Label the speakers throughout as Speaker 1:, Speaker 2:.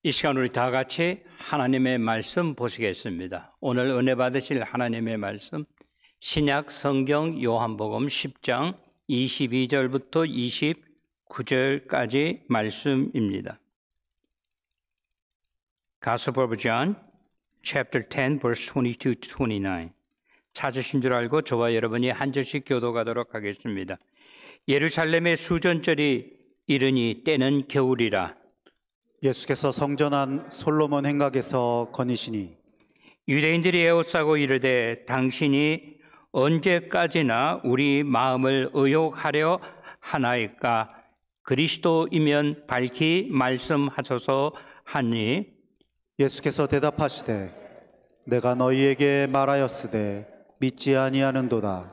Speaker 1: 이 시간 우리 다 같이 하나님의 말씀 보시겠습니다. 오늘 은혜 받으실 하나님의 말씀 신약 성경 요한복음 10장 22절부터 29절까지 말씀입니다. Gospel of John, chapter 10, verse 22 to 29. 찾으신 줄 알고 저와 여러분이 한 절씩 교독하도록 하겠습니다. 예루살렘의 수전절이 이르니 때는 겨울이라.
Speaker 2: 예수께서 성전 안 솔로몬 행각에서 거니시니
Speaker 1: 유대인들이 에워싸고 이르되 당신이 언제까지나 우리 마음을 의욕하려 하나이까? 그리스도이면 밝히 말씀하소서 하니
Speaker 2: 예수께서 대답하시되 내가 너희에게 말하였으되 믿지 아니하는도다.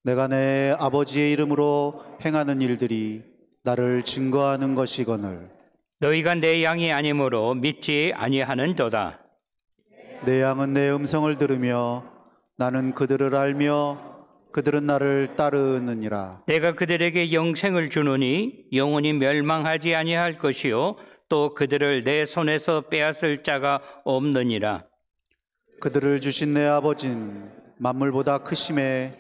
Speaker 2: 내가 내 아버지의 이름으로 행하는 일들이 나를 증거하는 것이거늘
Speaker 1: 너희가 내 양이 아니므로 믿지 아니하는도다.
Speaker 2: 내 양은 내 음성을 들으며 나는 그들을 알며 그들은 나를 따르느니라.
Speaker 1: 내가 그들에게 영생을 주노니 영원히 멸망하지 아니할 것이요 또 그들을 내 손에서 빼앗을 자가 없느니라.
Speaker 2: 그들을 주신 내 아버지는 만물보다 크심에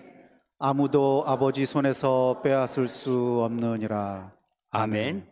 Speaker 2: 아무도 아버지 손에서 빼앗을 수 없느니라.
Speaker 1: 아멘.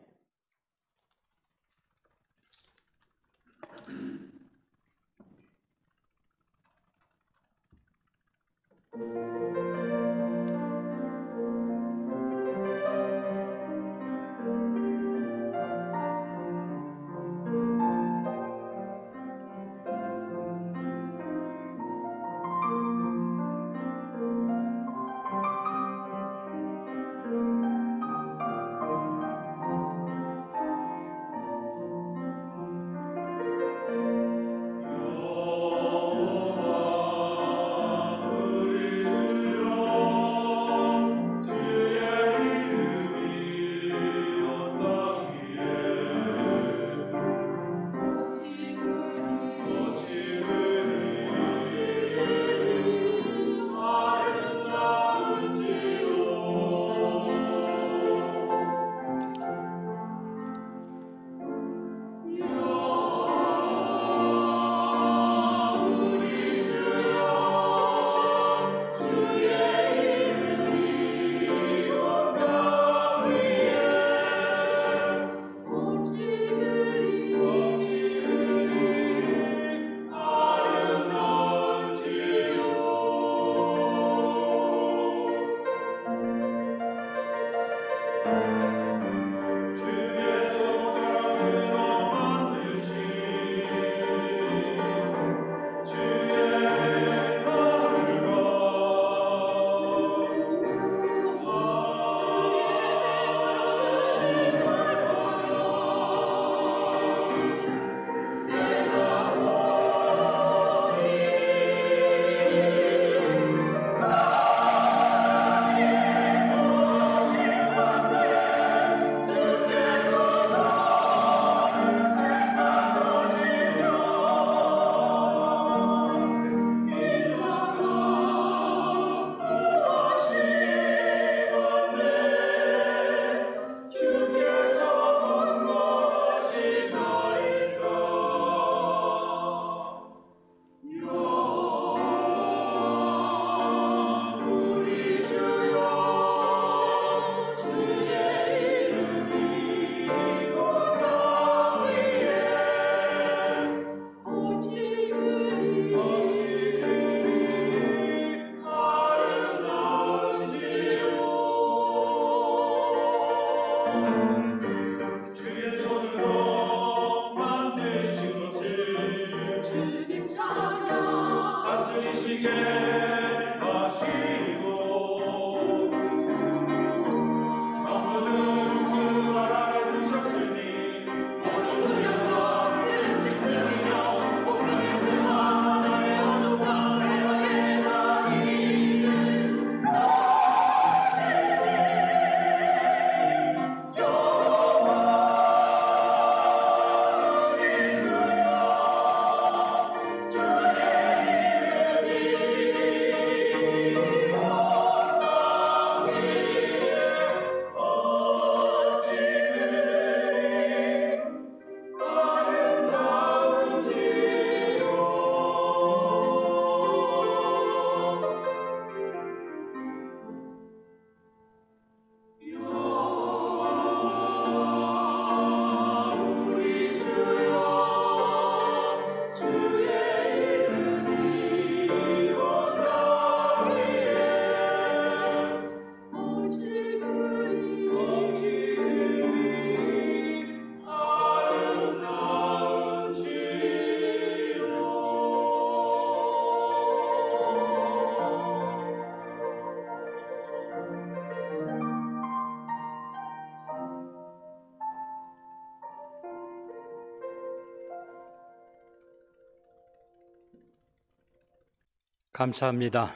Speaker 1: 감사합니다.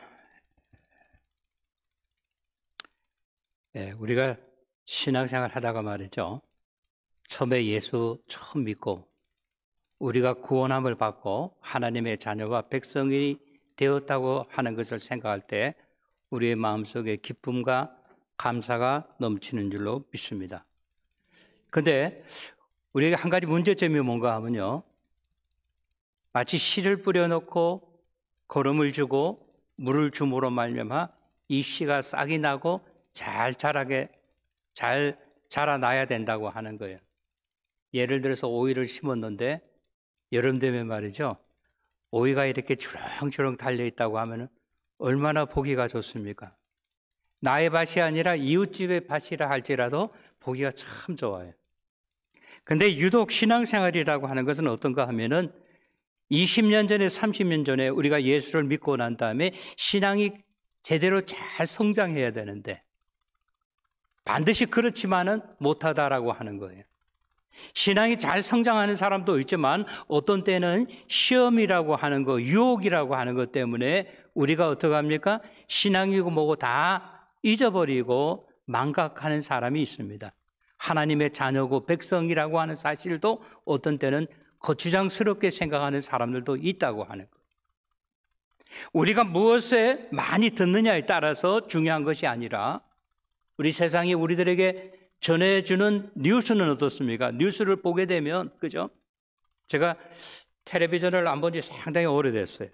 Speaker 1: 우리가 신앙생활 하다가 말이죠. 처음에 예수 처음 믿고 우리가 구원함을 받고 하나님의 자녀와 백성이 되었다고 하는 것을 생각할 때 우리의 마음속에 기쁨과 감사가 넘치는 줄로 믿습니다. 그런데 우리에게 한 가지 문제점이 뭔가 하면요. 마치 씨를 뿌려놓고 거름을 주고 물을 줌으로 말미암아 이 씨가 싹이 나고 잘 자라나야 된다고 하는 거예요. 예를 들어서 오이를 심었는데 여름 되면 말이죠. 오이가 이렇게 주렁주렁 달려있다고 하면 얼마나 보기가 좋습니까? 나의 밭이 아니라 이웃집의 밭이라 할지라도 보기가 참 좋아요. 근데 유독 신앙생활이라고 하는 것은 어떤가 하면은 20년 전에 30년 전에 우리가 예수를 믿고 난 다음에 신앙이 제대로 잘 성장해야 되는데 반드시 그렇지만은 못하다라고 하는 거예요. 신앙이 잘 성장하는 사람도 있지만 어떤 때는 시험이라고 하는 거, 유혹이라고 하는 것 때문에 우리가 어떻게 합니까? 신앙이고 뭐고 다 잊어버리고 망각하는 사람이 있습니다. 하나님의 자녀고 백성이라고 하는 사실도 어떤 때는 거추장스럽게 생각하는 사람들도 있다고 하는 거예요. 우리가 무엇에 많이 듣느냐에 따라서 중요한 것이 아니라 우리 세상이 우리들에게 전해주는 뉴스는 어떻습니까? 뉴스를 보게 되면, 그죠? 제가 텔레비전을 안 본 지 상당히 오래됐어요.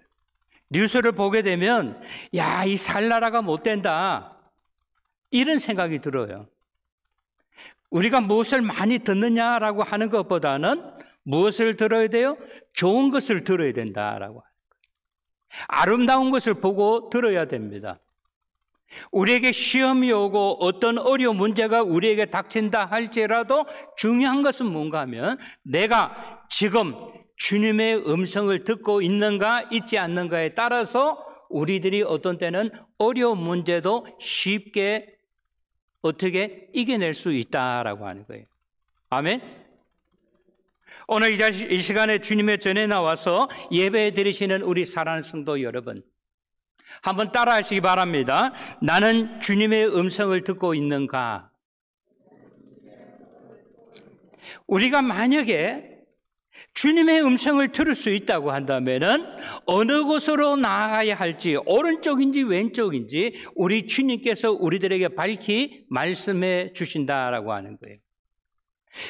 Speaker 1: 뉴스를 보게 되면, 야, 이 살 나라가 못 된다. 이런 생각이 들어요. 우리가 무엇을 많이 듣느냐라고 하는 것보다는 무엇을 들어야 돼요? 좋은 것을 들어야 된다라고. 아름다운 것을 보고 들어야 됩니다. 우리에게 시험이 오고 어떤 어려운 문제가 우리에게 닥친다 할지라도 중요한 것은 뭔가 하면 내가 지금 주님의 음성을 듣고 있는가 있지 않는가에 따라서 우리들이 어떤 때는 어려운 문제도 쉽게 어떻게 이겨낼 수 있다라고 하는 거예요. 아멘? 오늘 이 시간에 주님의 전에 나와서 예배 드리시는 우리 사랑하는 성도 여러분, 한번 따라 하시기 바랍니다. 나는 주님의 음성을 듣고 있는가? 우리가 만약에 주님의 음성을 들을 수 있다고 한다면은 어느 곳으로 나아가야 할지, 오른쪽인지 왼쪽인지 우리 주님께서 우리들에게 밝히 말씀해 주신다라고 하는 거예요.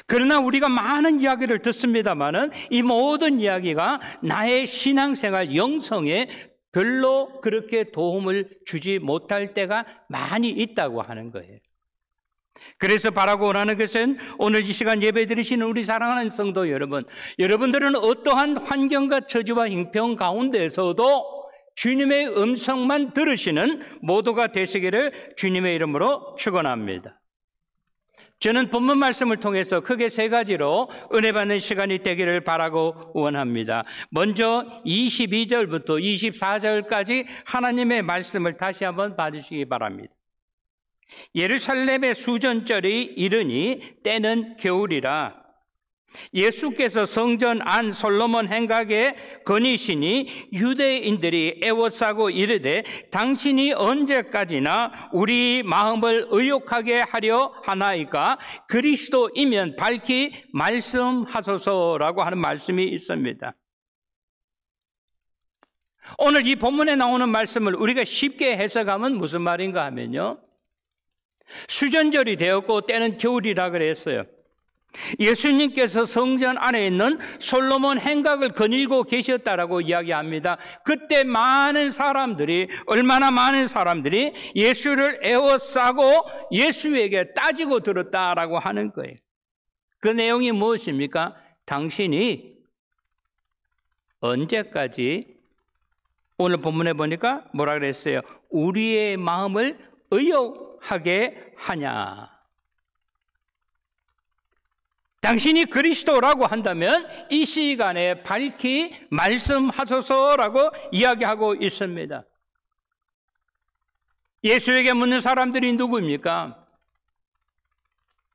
Speaker 1: 그러나 우리가 많은 이야기를 듣습니다마는 이 모든 이야기가 나의 신앙생활 영성에 별로 그렇게 도움을 주지 못할 때가 많이 있다고 하는 거예요. 그래서 바라고 원하는 것은 오늘 이 시간 예배 드리시는 우리 사랑하는 성도 여러분, 여러분들은 어떠한 환경과 처지와 형편 가운데에서도 주님의 음성만 들으시는 모두가 되시기를 주님의 이름으로 축원합니다. 저는 본문 말씀을 통해서 크게 세 가지로 은혜 받는 시간이 되기를 바라고 원합니다. 먼저 22절부터 24절까지 하나님의 말씀을 다시 한번 봐주시기 바랍니다. 예루살렘의 수전절이 이르니 때는 겨울이라 예수께서 성전 안 솔로몬 행각에 거니시니 유대인들이 애워싸고 이르되 당신이 언제까지나 우리 마음을 의욕하게 하려 하나이까 그리스도이면 밝히 말씀하소서라고 하는 말씀이 있습니다. 오늘 이 본문에 나오는 말씀을 우리가 쉽게 해석하면 무슨 말인가 하면요, 수전절이 되었고 때는 겨울이라 그랬어요. 예수님께서 성전 안에 있는 솔로몬 행각을 거닐고 계셨다라고 이야기합니다. 그때 많은 사람들이, 얼마나 많은 사람들이 예수를 에워싸고 예수에게 따지고 들었다라고 하는 거예요. 그 내용이 무엇입니까? 당신이 언제까지, 오늘 본문에 보니까 뭐라 그랬어요? 우리의 마음을 의욕하게 하냐. 당신이 그리스도라고 한다면 이 시간에 밝히 말씀하소서라고 이야기하고 있습니다. 예수에게 묻는 사람들이 누구입니까?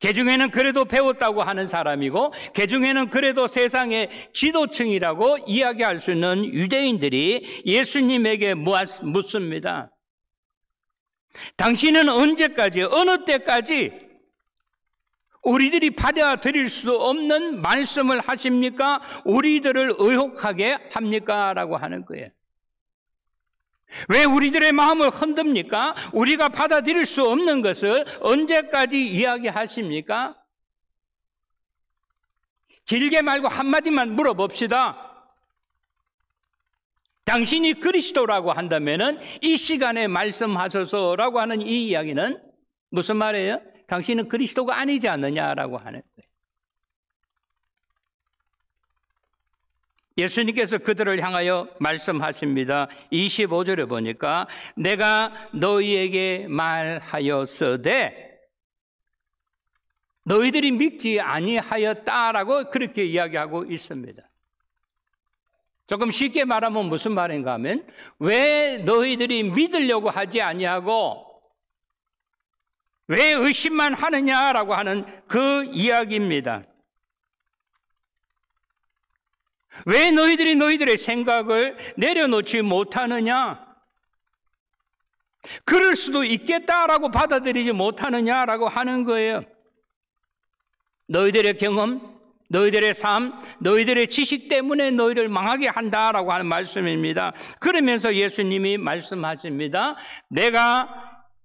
Speaker 1: 개중에는 그래도 배웠다고 하는 사람이고 개중에는 그래도 세상의 지도층이라고 이야기할 수 있는 유대인들이 예수님에게 묻습니다. 당신은 언제까지, 어느 때까지 우리들이 받아들일 수 없는 말씀을 하십니까? 우리들을 의혹하게 합니까? 라고 하는 거예요. 왜 우리들의 마음을 흔듭니까? 우리가 받아들일 수 없는 것을 언제까지 이야기하십니까? 길게 말고 한마디만 물어봅시다. 당신이 그리스도라고 한다면 이 시간에 말씀하소서라고 하는 이 이야기는 무슨 말이에요? 당신은 그리스도가 아니지 않느냐라고 하는 거예요. 예수님께서 그들을 향하여 말씀하십니다. 25절에 보니까 내가 너희에게 말하였으되 너희들이 믿지 아니하였다라고 그렇게 이야기하고 있습니다. 조금 쉽게 말하면 무슨 말인가 하면 왜 너희들이 믿으려고 하지 아니하고 왜 의심만 하느냐라고 하는 그 이야기입니다. 왜 너희들이 너희들의 생각을 내려놓지 못하느냐? 그럴 수도 있겠다라고 받아들이지 못하느냐라고 하는 거예요. 너희들의 경험, 너희들의 삶, 너희들의 지식 때문에 너희를 망하게 한다라고 하는 말씀입니다. 그러면서 예수님이 말씀하십니다. 내가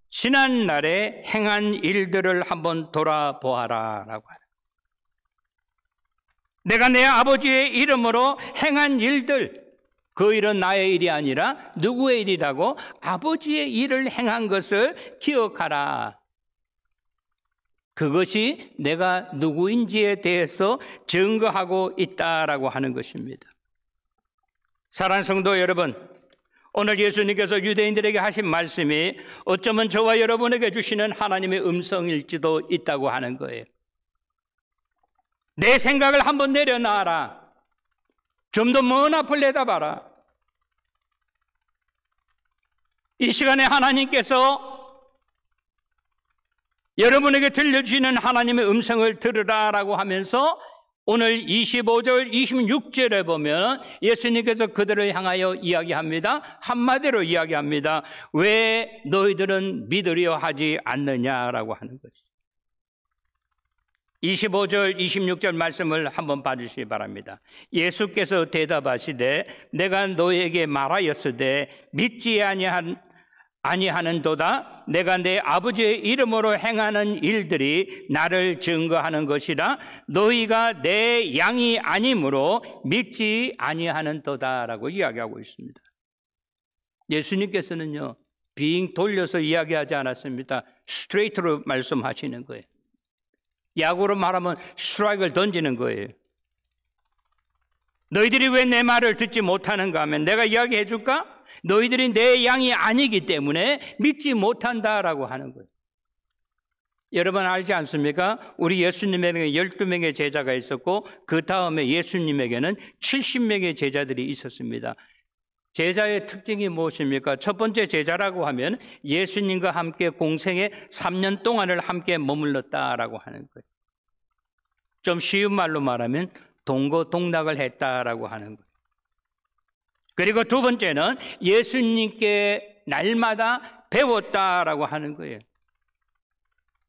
Speaker 1: 지난 날에 행한 일들을 한번 돌아보아라 라고 하는. 내가 내 아버지의 이름으로 행한 일들, 그 일은 나의 일이 아니라 누구의 일이라고? 아버지의 일을 행한 것을 기억하라. 그것이 내가 누구인지에 대해서 증거하고 있다라고 하는 것입니다. 사랑하는 성도 여러분, 오늘 예수님께서 유대인들에게 하신 말씀이 어쩌면 저와 여러분에게 주시는 하나님의 음성일지도 있다고 하는 거예요. 내 생각을 한번 내려놔라. 좀 더 먼 앞을 내다봐라. 이 시간에 하나님께서 여러분에게 들려주시는 하나님의 음성을 들으라라고 하면서 오늘 25절, 26절에 보면 예수님께서 그들을 향하여 이야기합니다. 한마디로 이야기합니다. 왜 너희들은 믿으려 하지 않느냐라고 하는 것이죠. 25절, 26절 말씀을 한번 봐주시기 바랍니다. 예수께서 대답하시되 내가 너희에게 말하였으되 믿지 아니하는도다. 내가 내 아버지의 이름으로 행하는 일들이 나를 증거하는 것이라. 너희가 내 양이 아니므로 믿지 아니하는도다라고 이야기하고 있습니다. 예수님께서는요, 빙 돌려서 이야기하지 않았습니다. 스트레이트로 말씀하시는 거예요. 야구로 말하면 스트라이크를 던지는 거예요. 너희들이 왜 내 말을 듣지 못하는가 하면 내가 이야기해 줄까? 너희들이 내 양이 아니기 때문에 믿지 못한다라고 하는 거예요. 여러분 알지 않습니까? 우리 예수님에게 12명의 제자가 있었고 그 다음에 예수님에게는 70명의 제자들이 있었습니다. 제자의 특징이 무엇입니까? 첫 번째 제자라고 하면 예수님과 함께 공생의 3년 동안을 함께 머물렀다라고 하는 거예요. 좀 쉬운 말로 말하면 동거동락을 했다라고 하는 거예요. 그리고 두 번째는 예수님께 날마다 배웠다라고 하는 거예요.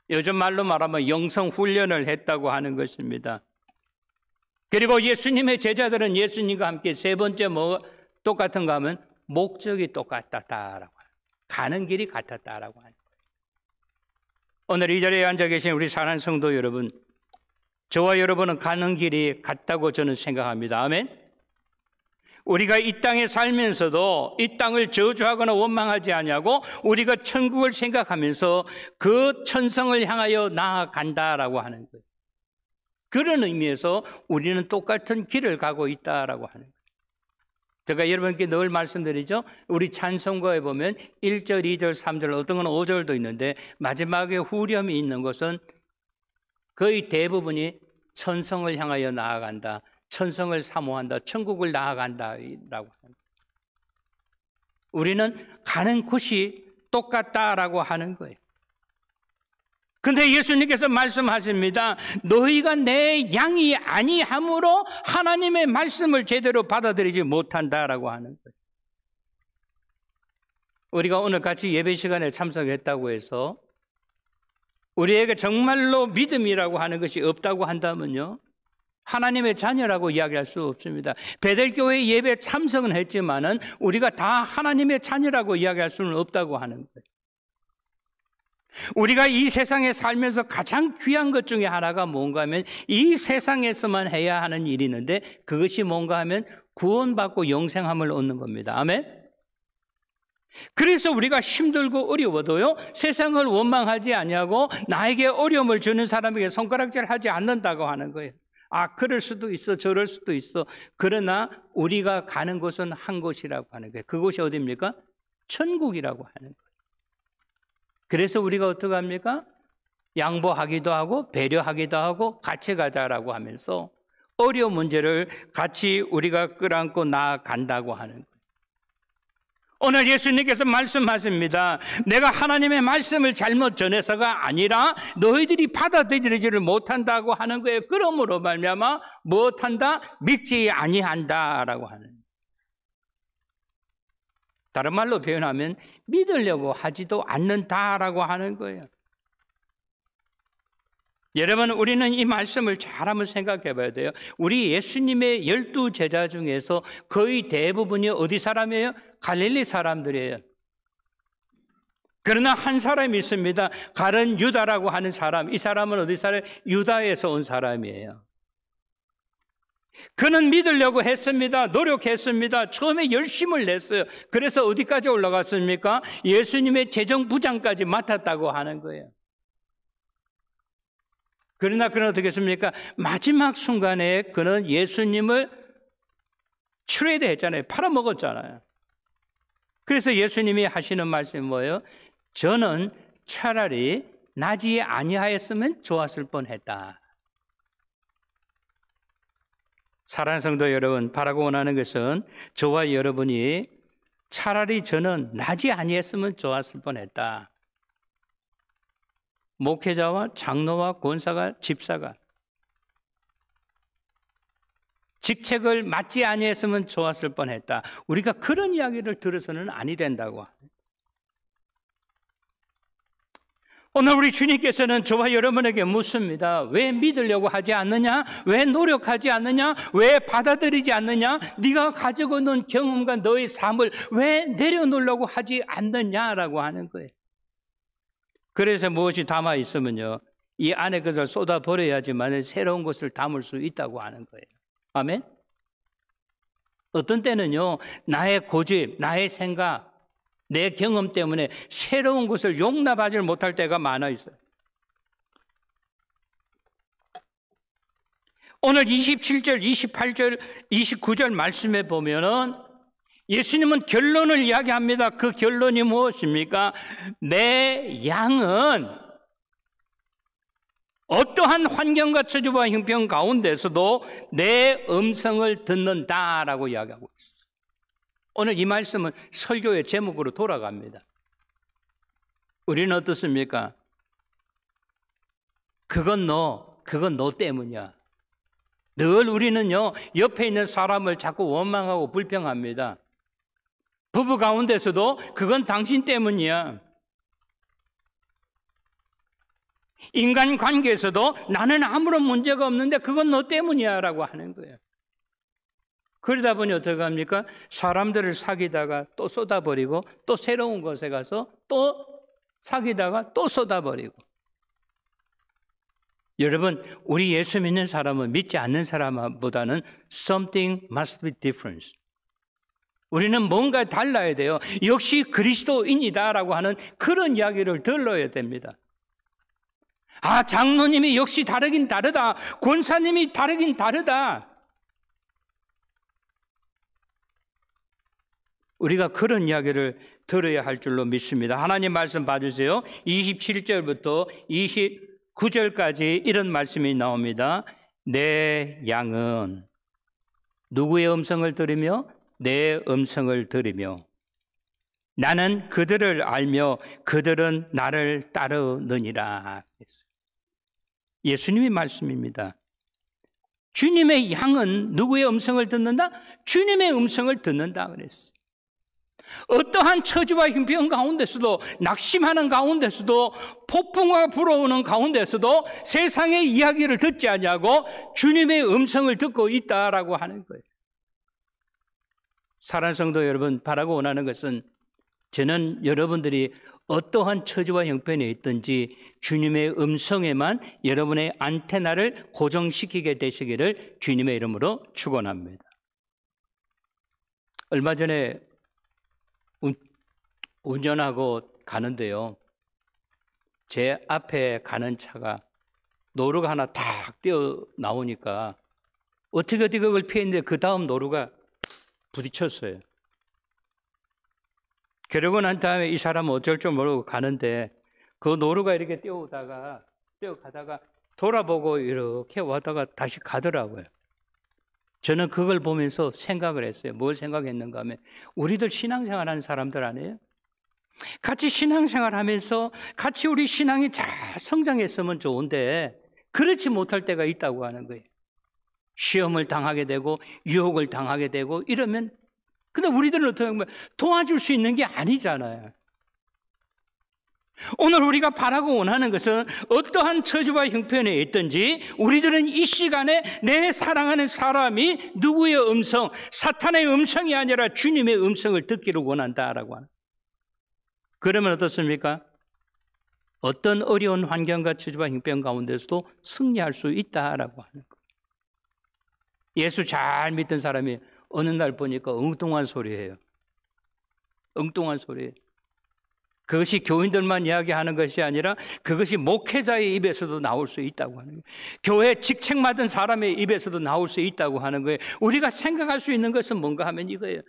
Speaker 1: 요즘 말로 말하면 영성훈련을 했다고 하는 것입니다. 그리고 예수님의 제자들은 예수님과 함께 세 번째 똑같은가 하면 목적이 똑같았다라고 하는, 가는 길이 같았다라고 하는 거예요. 오늘 이 자리에 앉아 계신 우리 사랑하는 성도 여러분, 저와 여러분은 가는 길이 같다고 저는 생각합니다. 아멘. 우리가 이 땅에 살면서도 이 땅을 저주하거나 원망하지 아니하고 우리가 천국을 생각하면서 그 천성을 향하여 나아간다라고 하는 거예요. 그런 의미에서 우리는 똑같은 길을 가고 있다라고 하는 거예요. 제가 여러분께 늘 말씀드리죠. 우리 찬송가에 보면 1절, 2절, 3절, 어떤 건 5절도 있는데 마지막에 후렴이 있는 것은 거의 대부분이 천성을 향하여 나아간다. 천성을 사모한다. 천국을 나아간다라고 합니다. 우리는 가는 곳이 똑같다라고 하는 거예요. 근데 예수님께서 말씀하십니다. 너희가 내 양이 아니함으로 하나님의 말씀을 제대로 받아들이지 못한다라고 하는 거예요. 우리가 오늘 같이 예배 시간에 참석했다고 해서 우리에게 정말로 믿음이라고 하는 것이 없다고 한다면요, 하나님의 자녀라고 이야기할 수 없습니다. 베델교회 예배 참석은 했지만은 우리가 다 하나님의 자녀라고 이야기할 수는 없다고 하는 거예요. 우리가 이 세상에 살면서 가장 귀한 것 중에 하나가 뭔가 하면 이 세상에서만 해야 하는 일이 있는데 그것이 뭔가 하면 구원받고 영생함을 얻는 겁니다. 아멘? 그래서 우리가 힘들고 어려워도요, 세상을 원망하지 아니하고 나에게 어려움을 주는 사람에게 손가락질하지 않는다고 하는 거예요. 아, 그럴 수도 있어, 저럴 수도 있어. 그러나 우리가 가는 곳은 한 곳이라고 하는 거예요. 그곳이 어디입니까? 천국이라고 하는 거예요. 그래서 우리가 어떻게 합니까? 양보하기도 하고 배려하기도 하고 같이 가자라고 하면서 어려운 문제를 같이 우리가 끌어안고 나아간다고 하는 거예요. 오늘 예수님께서 말씀하십니다. 내가 하나님의 말씀을 잘못 전해서가 아니라 너희들이 받아들이지를 못한다고 하는 거예요. 그러므로 말미암아 무엇한다? 믿지 아니한다라고 하는 거예요. 다른 말로 표현하면 믿으려고 하지도 않는다라고 하는 거예요. 여러분, 우리는 이 말씀을 잘 한번 생각해 봐야 돼요. 우리 예수님의 12 제자 중에서 거의 대부분이 어디 사람이에요? 갈릴리 사람들이에요. 그러나 한 사람이 있습니다. 가룟 유다라고 하는 사람. 이 사람은 어디 사람? 유다에서 온 사람이에요. 그는 믿으려고 했습니다. 노력했습니다. 처음에 열심을 냈어요. 그래서 어디까지 올라갔습니까? 예수님의 재정부장까지 맡았다고 하는 거예요. 그러나 그는 어떻게 했습니까? 마지막 순간에 그는 예수님을 트레이드 했잖아요. 팔아먹었잖아요. 그래서 예수님이 하시는 말씀이 뭐예요? 저는 차라리 나지 아니하였으면 좋았을 뻔했다. 사랑하는 성도 여러분, 바라고 원하는 것은 저와 여러분이 차라리 저는 나지 아니했으면 좋았을 뻔했다. 목회자와 장로와 권사가 집사가 직책을 맡지 아니했으면 좋았을 뻔했다. 우리가 그런 이야기를 들어서는 아니 된다고. 오늘 우리 주님께서는 저와 여러분에게 묻습니다. 왜 믿으려고 하지 않느냐? 왜 노력하지 않느냐? 왜 받아들이지 않느냐? 네가 가지고 있는 경험과 너의 삶을 왜 내려놓으려고 하지 않느냐라고 하는 거예요. 그래서 무엇이 담아 있으면요, 이 안에 것을 쏟아버려야지만 새로운 것을 담을 수 있다고 하는 거예요. 아멘? 어떤 때는요, 나의 고집, 나의 생각, 내 경험 때문에 새로운 것을 용납하지 못할 때가 많아 있어요. 오늘 27절, 28절, 29절 말씀에 보면은 예수님은 결론을 이야기합니다. 그 결론이 무엇입니까? 내 양은 어떠한 환경과 처지와 형편 가운데서도 내 음성을 듣는다라고 이야기하고 있어요. 오늘 이 말씀은 설교의 제목으로 돌아갑니다. 우리는 어떻습니까? 그건 너 때문이야. 늘 우리는요, 옆에 있는 사람을 자꾸 원망하고 불평합니다. 부부 가운데서도 그건 당신 때문이야. 인간 관계에서도 나는 아무런 문제가 없는데 그건 너 때문이야 라고 하는 거예요. 그러다 보니 어떻게 합니까? 사람들을 사귀다가 또 쏟아버리고 또 새로운 곳에 가서 또 사귀다가 또 쏟아버리고. 여러분, 우리 예수 믿는 사람은 믿지 않는 사람보다는 something must be different. 우리는 뭔가 달라야 돼요. 역시 그리스도인이다라고 하는 그런 이야기를 들어야 됩니다. 아, 장로님이 역시 다르긴 다르다. 권사님이 다르긴 다르다. 우리가 그런 이야기를 들어야 할 줄로 믿습니다. 하나님 말씀 봐주세요. 27절부터 29절까지 이런 말씀이 나옵니다. 내 양은 누구의 음성을 들으며 내 음성을 들으며 나는 그들을 알며 그들은 나를 따르느니라. 예수님의 말씀입니다. 주님의 양은 누구의 음성을 듣는다? 주님의 음성을 듣는다 그랬어요. 어떠한 처지와 형편 가운데서도, 낙심하는 가운데서도, 폭풍과 불어오는 가운데서도 세상의 이야기를 듣지 않냐고 주님의 음성을 듣고 있다라고 하는 거예요. 사랑하는 성도 여러분, 바라고 원하는 것은 저는 여러분들이 어떠한 처지와 형편에 있든지 주님의 음성에만 여러분의 안테나를 고정시키게 되시기를 주님의 이름으로 축원합니다. 얼마 전에 운전하고 가는데요, 제 앞에 가는 차가 노루가 하나 탁 뛰어 나오니까 어떻게 그걸 피했는데 그 다음 노루가 부딪혔어요. 그러고 난 다음에 이 사람은 어쩔 줄 모르고 가는데 그 노루가 이렇게 뛰어가다가 돌아보고 이렇게 왔다가 다시 가더라고요. 저는 그걸 보면서 생각을 했어요. 뭘 생각했는가 하면 우리들 신앙생활 하는 사람들 아니에요? 같이 신앙생활 하면서 같이 우리 신앙이 잘 성장했으면 좋은데 그렇지 못할 때가 있다고 하는 거예요. 시험을 당하게 되고 유혹을 당하게 되고 이러면, 근데 우리들은 어떻게 하면 도와줄 수 있는 게 아니잖아요. 오늘 우리가 바라고 원하는 것은 어떠한 처지와 형편에 있든지 우리들은 이 시간에 내 사랑하는 사람이 누구의 음성, 사탄의 음성이 아니라 주님의 음성을 듣기를 원한다라고 하는. 그러면 어떻습니까? 어떤 어려운 환경과 처지와 형편 가운데서도 승리할 수 있다라고 하는 것. 예수 잘 믿던 사람이 어느 날 보니까 엉뚱한 소리예요. 엉뚱한 소리. 그것이 교인들만 이야기하는 것이 아니라 그것이 목회자의 입에서도 나올 수 있다고 하는 거예요. 교회 직책 맡은 사람의 입에서도 나올 수 있다고 하는 거예요. 우리가 생각할 수 있는 것은 뭔가 하면 이거예요.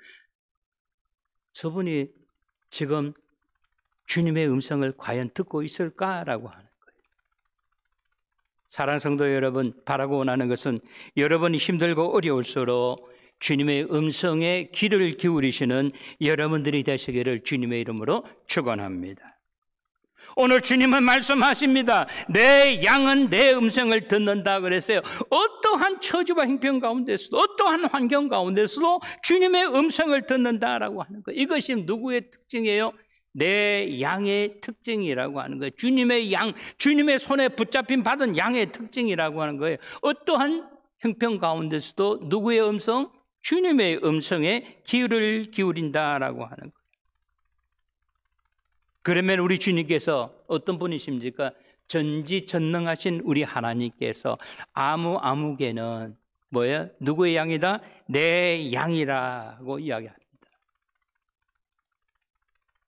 Speaker 1: 저분이 지금 주님의 음성을 과연 듣고 있을까라고 하는 거예요. 사랑하는 성도 여러분, 바라고 원하는 것은 여러분이 힘들고 어려울수록 주님의 음성에 귀를 기울이시는 여러분들이 되시기를 주님의 이름으로 축원합니다. 오늘 주님은 말씀하십니다. 내 양은 내 음성을 듣는다 그랬어요. 어떠한 처지와 형편 가운데서도, 어떠한 환경 가운데서도 주님의 음성을 듣는다라고 하는 거예요. 이것이 누구의 특징이에요? 내 양의 특징이라고 하는 거예요. 주님의 양, 주님의 손에 붙잡힌 받은 양의 특징이라고 하는 거예요. 어떠한 형편 가운데서도 누구의 음성? 주님의 음성에 귀를 기울인다라고 하는 거예요. 그러면 우리 주님께서 어떤 분이십니까? 전지전능하신 우리 하나님께서 아무개는 뭐예요? 누구의 양이다? 내 양이라고 이야기합니다.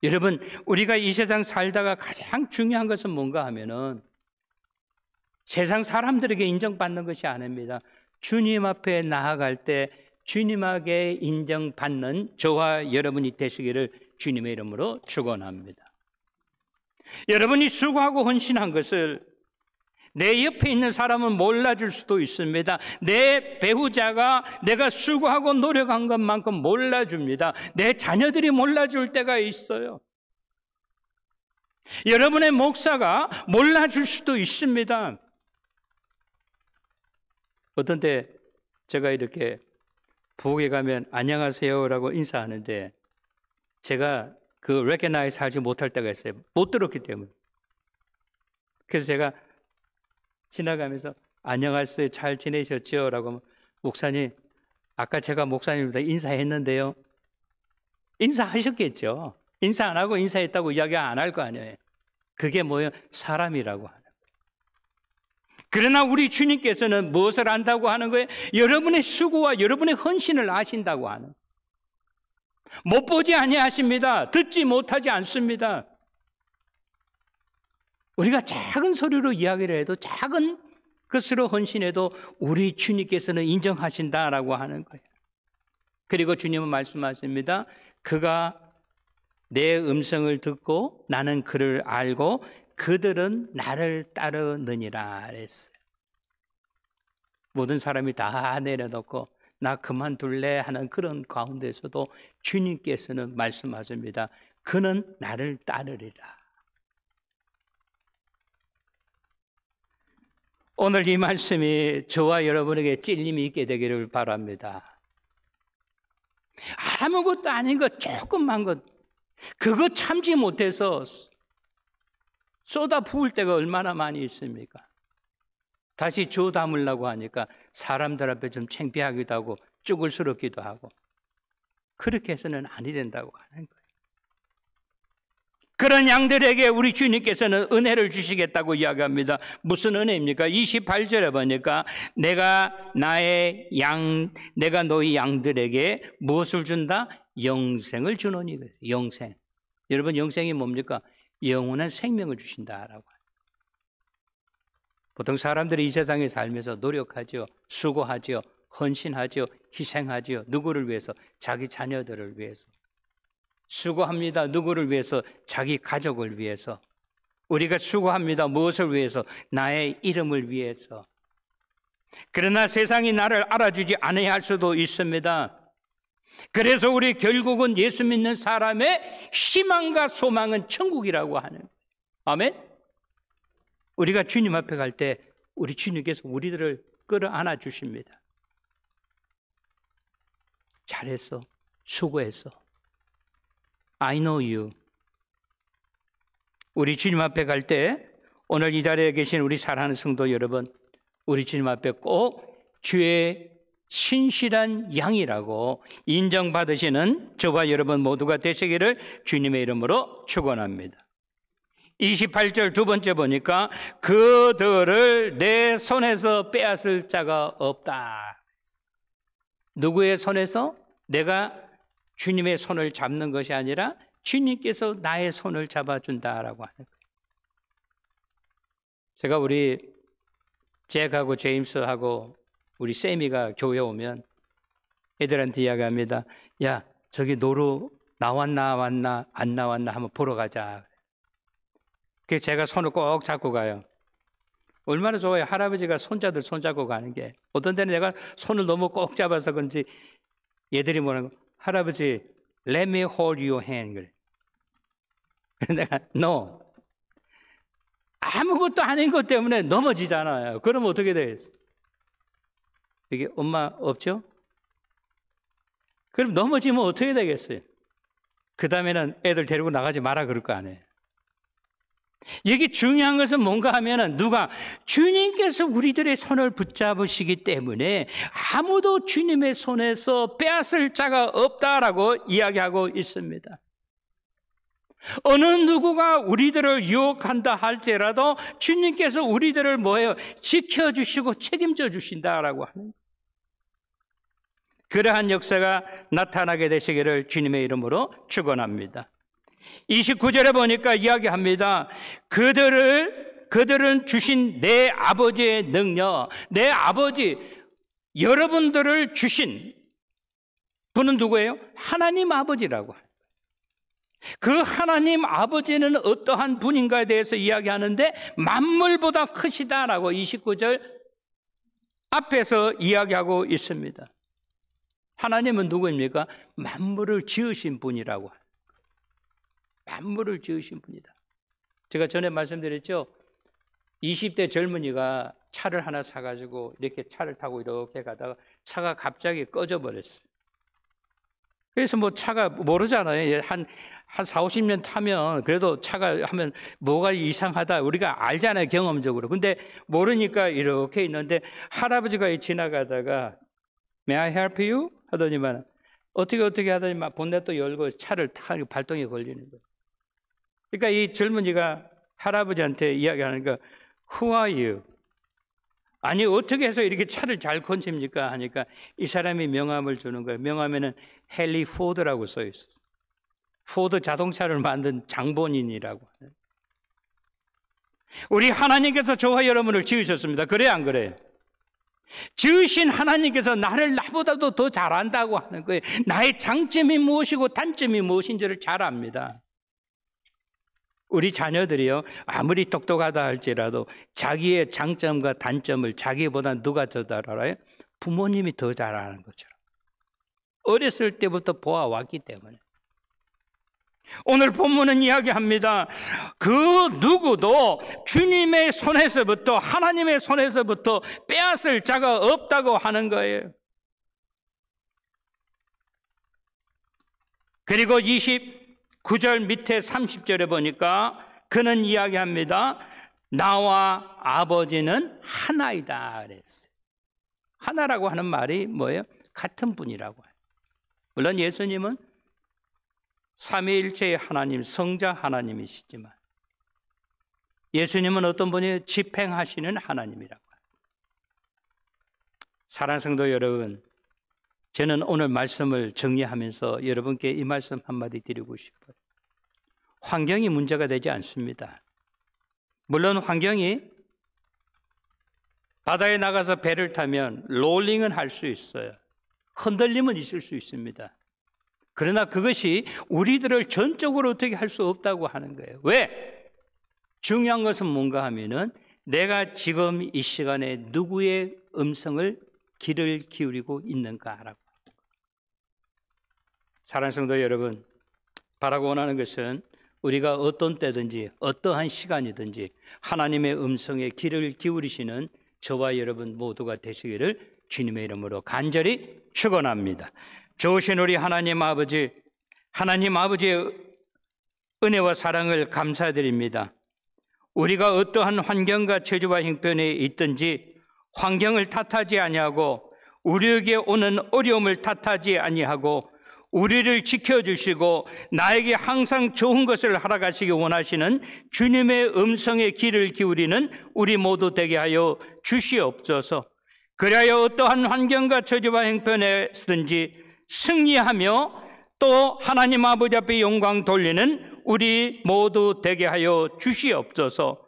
Speaker 1: 여러분, 우리가 이 세상 살다가 가장 중요한 것은 뭔가 하면은 세상 사람들에게 인정받는 것이 아닙니다. 주님 앞에 나아갈 때 주님에게 인정받는 저와 여러분이 되시기를 주님의 이름으로 축원합니다. 여러분이 수고하고 헌신한 것을 내 옆에 있는 사람은 몰라줄 수도 있습니다. 내 배우자가 내가 수고하고 노력한 것만큼 몰라줍니다. 내 자녀들이 몰라줄 때가 있어요. 여러분의 목사가 몰라줄 수도 있습니다. 어떤 때 제가 이렇게 부엌에 가면 안녕하세요라고 인사하는데 제가 그 recognize 하지 못할 때가 있어요. 못 들었기 때문에. 그래서 제가 지나가면서 안녕하세요, 잘 지내셨죠? 라고 하면 목사님, 아까 제가 목사님보다 인사했는데요. 인사하셨겠죠. 인사 안 하고 인사했다고 이야기 안 할 거 아니에요. 그게 뭐예요? 사람이라고 하는 거예요. 그러나 우리 주님께서는 무엇을 안다고 하는 거예요? 여러분의 수고와 여러분의 헌신을 아신다고 하는 거예요. 못 보지 아니하십니다. 듣지 못하지 않습니다. 우리가 작은 소리로 이야기를 해도 작은 것으로 헌신해도 우리 주님께서는 인정하신다라고 하는 거예요. 그리고 주님은 말씀하십니다. 그가 내 음성을 듣고 나는 그를 알고 그들은 나를 따르느니라 그랬어요. 모든 사람이 다 내려놓고 나 그만둘래 하는 그런 가운데서도 주님께서는 말씀하십니다. 그는 나를 따르리라. 오늘 이 말씀이 저와 여러분에게 찔림이 있게 되기를 바랍니다. 아무것도 아닌 것, 조금만 것, 그거 참지 못해서 쏟아 부을 때가 얼마나 많이 있습니까? 다시 줘 담으려고 하니까 사람들 앞에 좀 창피하기도 하고 쭈글스럽기도 하고, 그렇게 해서는 아니 된다고 하는 거예요. 그런 양들에게 우리 주님께서는 은혜를 주시겠다고 이야기합니다. 무슨 은혜입니까? 28절에 보니까 내가 너희 양들에게 무엇을 준다? 영생을 주노니. 영생. 여러분, 영생이 뭡니까? 영원한 생명을 주신다라고. 보통 사람들이 이 세상에 살면서 노력하죠, 수고하죠, 헌신하죠, 희생하죠. 누구를 위해서? 자기 자녀들을 위해서. 수고합니다. 누구를 위해서? 자기 가족을 위해서. 우리가 수고합니다. 무엇을 위해서? 나의 이름을 위해서. 그러나 세상이 나를 알아주지 않아야 할 수도 있습니다. 그래서 우리 결국은 예수 믿는 사람의 희망과 소망은 천국이라고 하는 거예요. 아멘? 우리가 주님 앞에 갈 때 우리 주님께서 우리들을 끌어안아 주십니다. 잘했어. 수고했어. I know you. 우리 주님 앞에 갈 때 오늘 이 자리에 계신 우리 사랑하는 성도 여러분, 우리 주님 앞에 꼭 주의 신실한 양이라고 인정받으시는 저와 여러분 모두가 되시기를 주님의 이름으로 축원합니다. 28절 두 번째 보니까 그들을 내 손에서 빼앗을 자가 없다. 누구의 손에서? 내가 주님의 손을 잡는 것이 아니라 주님께서 나의 손을 잡아준다라고 하는 거예요. 제가 우리 잭하고 제임스하고 우리 세미가 교회 오면 애들한테 이야기합니다. 야, 저기 노루 나왔나 안 나왔나 한번 보러 가자. 그래서 제가 손을 꼭 잡고 가요. 얼마나 좋아요. 할아버지가 손자들 손잡고 가는 게. 어떤 때는 내가 손을 너무 꼭 잡아서 그런지 얘들이 뭐라고, 할아버지 let me hold your hand. 그래. 내가 no. 아무것도 아닌 것 때문에 넘어지잖아요. 그러면 어떻게 되겠어요? 이게 엄마 없죠? 그럼 넘어지면 어떻게 되겠어요? 그 다음에는 애들 데리고 나가지 마라 그럴 거 아니에요. 여기 중요한 것은 뭔가 하면은 누가? 주님께서 우리들의 손을 붙잡으시기 때문에 아무도 주님의 손에서 빼앗을 자가 없다라고 이야기하고 있습니다. 어느 누구가 우리들을 유혹한다 할지라도 주님께서 우리들을 뭐예요? 지켜주시고 책임져 주신다라고 하는 거예요. 그러한 역사가 나타나게 되시기를 주님의 이름으로 축원합니다. 29절에 보니까 이야기합니다. 그들은 주신 내 아버지의 능력, 내 아버지, 여러분들을 주신 분은 누구예요? 하나님 아버지라고. 그 하나님 아버지는 어떠한 분인가에 대해서 이야기하는데 만물보다 크시다라고 29절 앞에서 이야기하고 있습니다. 하나님은 누구입니까? 만물을 지으신 분이라고. 만물을 지으신 분이다. 제가 전에 말씀드렸죠. 20대 젊은이가 차를 하나 사가지고 이렇게 차를 타고 이렇게 가다가 차가 갑자기 꺼져 버렸어요. 그래서 뭐 차가 모르잖아요. 한 4, 50년 타면 그래도 차가 하면 뭐가 이상하다 우리가 알잖아요, 경험적으로. 근데 모르니까 이렇게 있는데 할아버지가 지나가다가 May I help you? 하더니만 어떻게 하더니만 본넷도 열고 차를 타고 발동에 걸리는 거예요. 그러니까 이 젊은이가 할아버지한테 이야기하는 거, Who are you? 아니 어떻게 해서 이렇게 차를 잘 건집니까? 하니까 이 사람이 명함을 주는 거예요. 명함에는 헨리 포드라고 써 있었어요. 포드 자동차를 만든 장본인이라고. 우리 하나님께서 저와 여러분을 지으셨습니다. 그래 안 그래요? 지으신 하나님께서 나를 나보다도 더 잘한다고 하는 거예요. 나의 장점이 무엇이고 단점이 무엇인지를 잘 압니다. 우리 자녀들이요, 아무리 똑똑하다 할지라도 자기의 장점과 단점을 자기보다 누가 더 잘 알아요? 부모님이 더 잘 아는 것처럼. 어렸을 때부터 보아왔기 때문에. 오늘 본문은 이야기합니다. 그 누구도 주님의 손에서부터, 하나님의 손에서부터 빼앗을 자가 없다고 하는 거예요. 그리고 29절 밑에 30절에 보니까 그는 이야기합니다. 나와 아버지는 하나이다 그랬어요. 하나라고 하는 말이 뭐예요? 같은 분이라고 해요. 물론 예수님은 삼위일체의 하나님, 성자 하나님이시지만 예수님은 어떤 분이 집행하시는 하나님이라고 해요. 사랑하는 성도 여러분, 저는 오늘 말씀을 정리하면서 여러분께 이 말씀 한마디 드리고 싶어요. 환경이 문제가 되지 않습니다. 물론 환경이 바다에 나가서 배를 타면 롤링은 할 수 있어요. 흔들림은 있을 수 있습니다. 그러나 그것이 우리들을 전적으로 어떻게 할 수 없다고 하는 거예요. 왜? 중요한 것은 뭔가 하면은 내가 지금 이 시간에 누구의 음성을 귀를 기울이고 있는가라고. 사랑하는 성도 여러분, 바라고 원하는 것은 우리가 어떤 때든지 어떠한 시간이든지 하나님의 음성에 귀를 기울이시는 저와 여러분 모두가 되시기를 주님의 이름으로 간절히 축원합니다. 좋으신 우리 하나님 아버지의 은혜와 사랑을 감사드립니다. 우리가 어떠한 환경과 처지와 형편에 있든지 환경을 탓하지 아니하고 우리에게 오는 어려움을 탓하지 아니하고 우리를 지켜주시고 나에게 항상 좋은 것을 허락하시기 원하시는 주님의 음성에 귀를 기울이는 우리 모두 되게 하여 주시옵소서. 그리하여 어떠한 환경과 처지와 형편에서든지 승리하며 또 하나님 아버지 앞에 영광 돌리는 우리 모두 되게 하여 주시옵소서.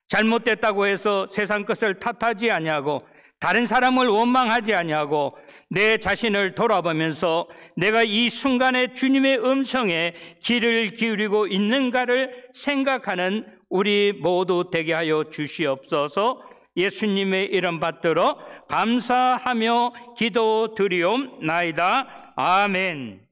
Speaker 1: 잘못됐다고 해서 세상 것을 탓하지 아니하고 다른 사람을 원망하지 아니하고 내 자신을 돌아보면서 내가 이 순간에 주님의 음성에 귀를 기울이고 있는가를 생각하는 우리 모두 되게 하여 주시옵소서. 예수님의 이름 받들어 감사하며 기도드리옵나이다. 아멘.